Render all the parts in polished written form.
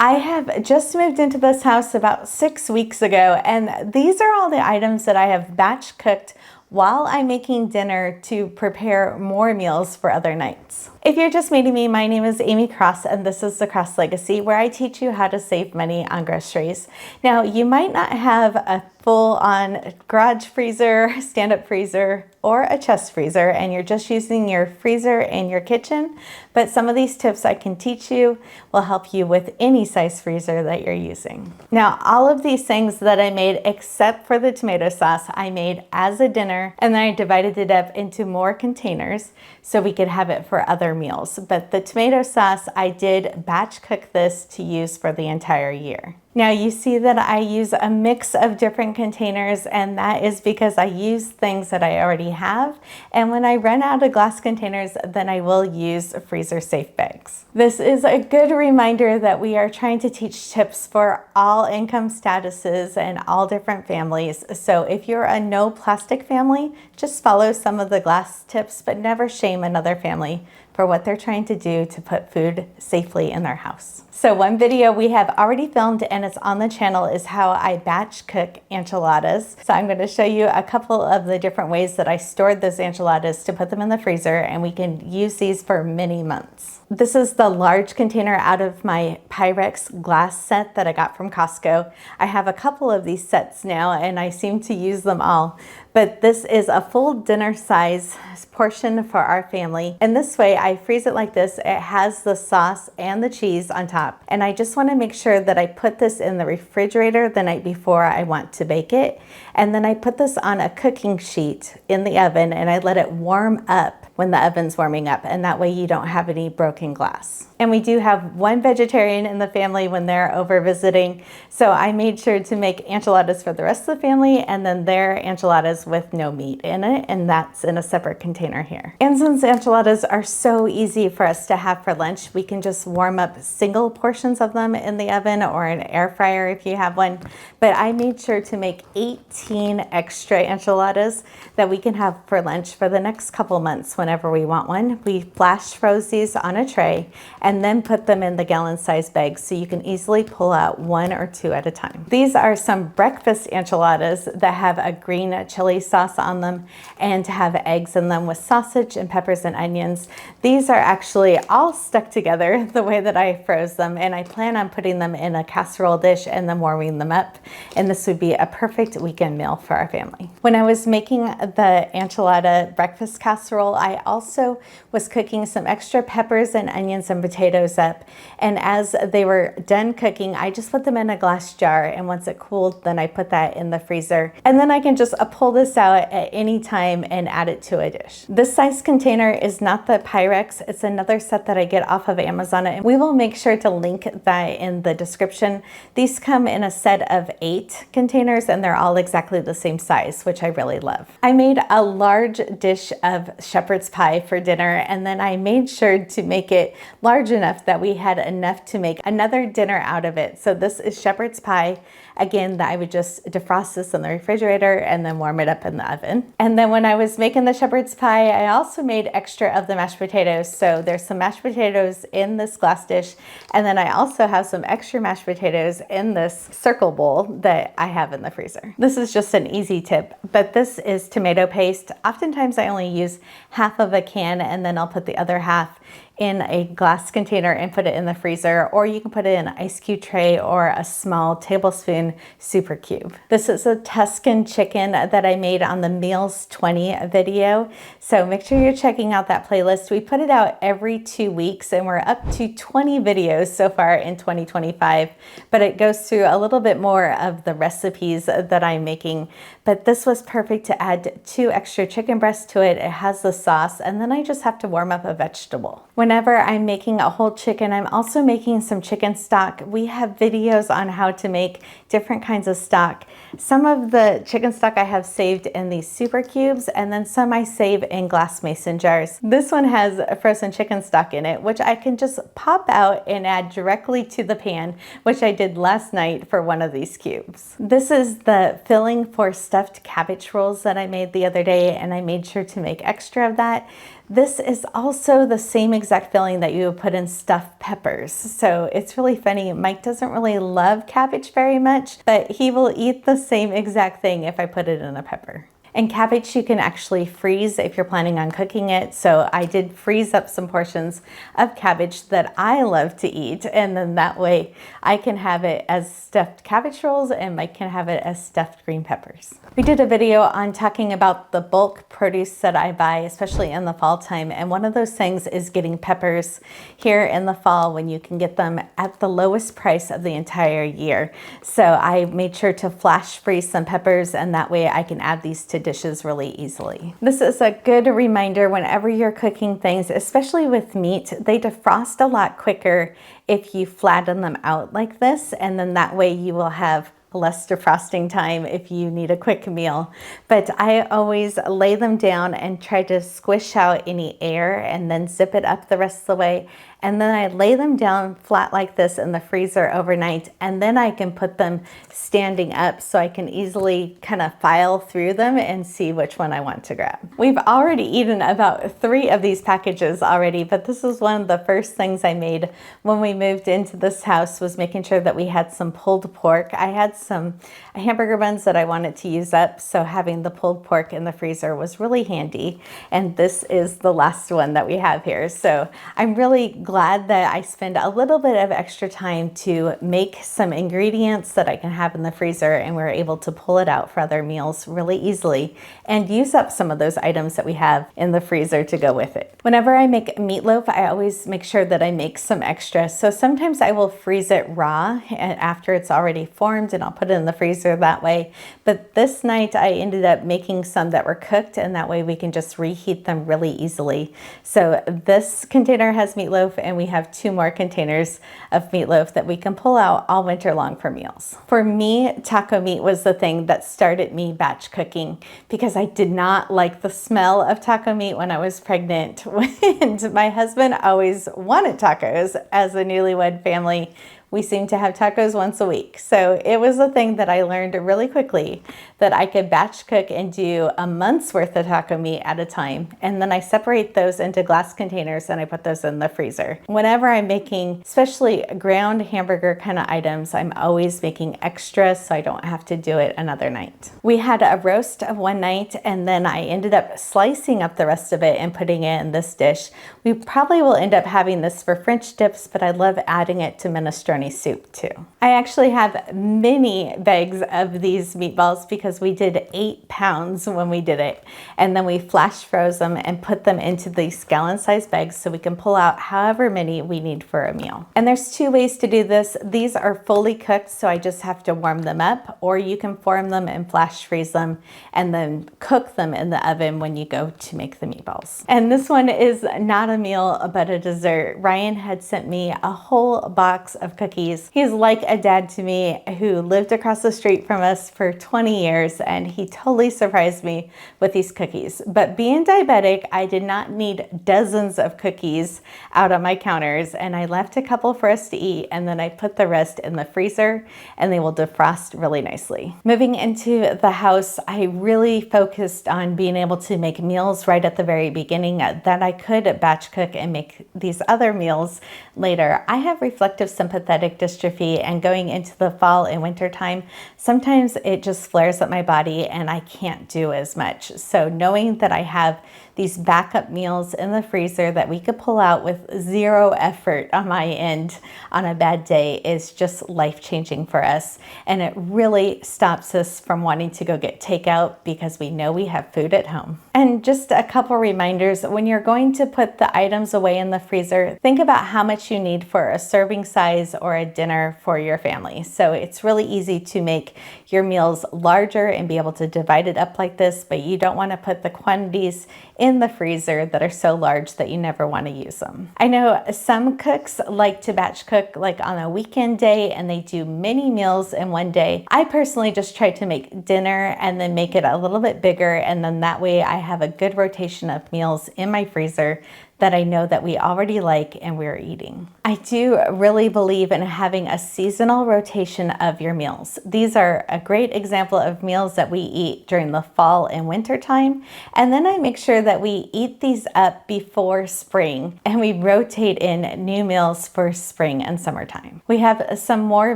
I have just moved into this house about 6 weeks ago, and these are all the items that I have batch cooked while I'm making dinner to prepare more meals for other nights. If you're just meeting me, my name is Amy Cross, and this is The Cross Legacy, where I teach you how to save money on groceries. Now, you might not have a full-on garage freezer, stand-up freezer, or a chest freezer, and you're just using your freezer in your kitchen, but some of these tips I can teach you will help you with any size freezer that you're using. Now, all of these things that I made, except for the tomato sauce, I made as a dinner, and then I divided it up into more containers so we could have it for other meals. But the tomato sauce, I did batch cook this to use for the entire year. Now you see that I use a mix of different containers, and that is because I use things that I already have. And when I run out of glass containers, then I will use freezer safe bags. This is a good reminder that we are trying to teach tips for all income statuses and all different families. So if you're a no plastic family, just follow some of the glass tips, but never shame another family for what they're trying to do to put food safely in their house. So one video we have already filmed and it's on the channel is how I batch cook enchiladas. So I'm going to show you a couple of the different ways that I stored those enchiladas to put them in the freezer, and we can use these for many months. This is the large container out of my Pyrex glass set that I got from Costco. I have a couple of these sets now and I seem to use them all, but this is a full dinner size portion for our family. And this way I freeze it like this. It has the sauce and the cheese on top. And I just want to make sure that I put this in the refrigerator the night before I want to bake it. And then I put this on a cooking sheet in the oven and I let it warm up when the oven's warming up, and that way you don't have any broken glass. And we do have one vegetarian in the family when they're over visiting, so I made sure to make enchiladas for the rest of the family and then their enchiladas with no meat in it, and that's in a separate container here. And since enchiladas are so easy for us to have for lunch, we can just warm up single portions of them in the oven or an air fryer if you have one. But I made sure to make 18 extra enchiladas that we can have for lunch for the next couple months whenever we want one. We flash froze these on a tray and then put them in the gallon size bags so you can easily pull out one or two at a time. These are some breakfast enchiladas that have a green chili sauce on them and have eggs in them with sausage and peppers and onions. These are actually all stuck together the way that I froze them, and I plan on putting them in a casserole dish and then warming them up, and this would be a perfect weekend meal for our family. When I was making the enchilada breakfast casserole, I also was cooking some extra peppers and onions and potatoes up, and as they were done cooking, I just put them in a glass jar, and once it cooled, then I put that in the freezer, and then I can just pull this out at any time and add it to a dish. This size container is not the Pyrex, it's another set that I get off of Amazon, and we will make sure to link that in the description. These come in a set of 8 containers and they're all exactly the same size, which I really love. I made a large dish of shepherd's pie for dinner, and then I made sure to make it large enough that we had enough to make another dinner out of it. So this is shepherd's pie. Again, that I would just defrost this in the refrigerator and then warm it up in the oven. And then when I was making the shepherd's pie, I also made extra of the mashed potatoes. So there's some mashed potatoes in this glass dish, and then I also have some extra mashed potatoes in this circle bowl that I have in the freezer. This is just an easy tip, but this is tomato paste. Oftentimes I only use half of a can, and then I'll put the other half in a glass container and put it in the freezer, or you can put it in an ice cube tray or a small tablespoon super cube. This is a Tuscan chicken that I made on the Meals 20 video, so make sure you're checking out that playlist. We put it out every 2 weeks and we're up to 20 videos so far in 2025, but it goes through a little bit more of the recipes that I'm making. But this was perfect to add 2 extra chicken breasts to it. It has the sauce, and then I just have to warm up a vegetable. Whenever I'm making a whole chicken, I'm also making some chicken stock. We have videos on how to make different kinds of stock. Some of the chicken stock I have saved in these super cubes, and then some I save in glass mason jars. This one has a frozen chicken stock in it, which I can just pop out and add directly to the pan, which I did last night for one of these cubes. This is the filling for stuffed cabbage rolls that I made the other day, and I made sure to make extra of that. This is also the same exact filling that you would put in stuffed peppers. So it's really funny. Mike doesn't really love cabbage very much, but he will eat the same exact thing if I put it in a pepper. And cabbage you can actually freeze if you're planning on cooking it. So I did freeze up some portions of cabbage that I love to eat. And then that way I can have it as stuffed cabbage rolls and Mike can have it as stuffed green peppers. We did a video on talking about the bulk produce that I buy, especially in the fall time. And one of those things is getting peppers here in the fall when you can get them at the lowest price of the entire year. So I made sure to flash freeze some peppers, and that way I can add these to dishes really easily. This is a good reminder whenever you're cooking things, especially with meat, they defrost a lot quicker if you flatten them out like this, and then that way you will have less defrosting time if you need a quick meal. But I always lay them down and try to squish out any air and then zip it up the rest of the way. And then I lay them down flat like this in the freezer overnight, and then I can put them standing up so I can easily kind of file through them and see which one I want to grab. We've already eaten about 3 of these packages already, but this was one of the first things I made when we moved into this house, was making sure that we had some pulled pork. I had some hamburger buns that I wanted to use up, so having the pulled pork in the freezer was really handy. And this is the last one that we have here. So I'm really glad that I spend a little bit of extra time to make some ingredients that I can have in the freezer, and we're able to pull it out for other meals really easily and use up some of those items that we have in the freezer to go with it. Whenever I make meatloaf, I always make sure that I make some extra. So sometimes I will freeze it raw after it's already formed, and I'll put it in the freezer that way. But this night I ended up making some that were cooked, and that way we can just reheat them really easily. So this container has meatloaf, and we have 2 more containers of meatloaf that we can pull out all winter long for meals. For me, taco meat was the thing that started me batch cooking, because I did not like the smell of taco meat when I was pregnant. And my husband always wanted tacos. As a newlywed family, we seem to have tacos once a week. So it was a thing that I learned really quickly, that I could batch cook and do a month's worth of taco meat at a time. And then I separate those into glass containers and I put those in the freezer. Whenever I'm making, especially ground hamburger kind of items, I'm always making extra so I don't have to do it another night. We had a roast of one night, and then I ended up slicing up the rest of it and putting it in this dish. We probably will end up having this for French dips, but I love adding it to minestrone soup too. I actually have many bags of these meatballs because we did 8 pounds when we did it. And then we flash froze them and put them into these gallon-sized bags so we can pull out however many we need for a meal. And there's 2 ways to do this. These are fully cooked, so I just have to warm them up, or you can form them and flash freeze them and then cook them in the oven when you go to make the meatballs. And this one is not a meal, but a dessert. Ryan had sent me a whole box of cookies. He's like a dad to me, who lived across the street from us for 20 years, and he totally surprised me with these cookies. But being diabetic, I did not need dozens of cookies out on my counters, and I left a couple for us to eat, and then I put the rest in the freezer, and they will defrost really nicely. Moving into the house, I really focused on being able to make meals right at the very beginning, that I could batch cook and make these other meals later. I have reflective sympathetic dystrophy, and going into the fall and winter time, sometimes it just flares up my body and I can't do as much. So knowing that I have these backup meals in the freezer that we could pull out with 0 effort on my end on a bad day is just life-changing for us. And it really stops us from wanting to go get takeout because we know we have food at home. And just a couple reminders, when you're going to put the items away in the freezer, think about how much you need for a serving size or a dinner for your family. So it's really easy to make your meals larger and be able to divide it up like this, but you don't want to put the quantities in the freezer that are so large that you never want to use them. I know some cooks like to batch cook like on a weekend day, and they do many meals in one day. I personally just try to make dinner and then make it a little bit bigger, and then that way I have a good rotation of meals in my freezer that I know that we already like and we're eating. I do really believe in having a seasonal rotation of your meals. These are a great example of meals that we eat during the fall and winter time. And then I make sure that we eat these up before spring and we rotate in new meals for spring and summertime. We have some more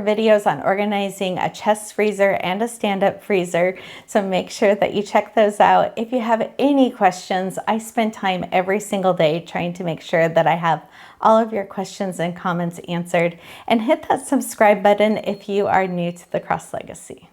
videos on organizing a chest freezer and a stand-up freezer, so make sure that you check those out. If you have any questions, I spend time every single day trying to make sure that I have all of your questions and comments answered, and hit that subscribe button if you are new to the Cross Legacy.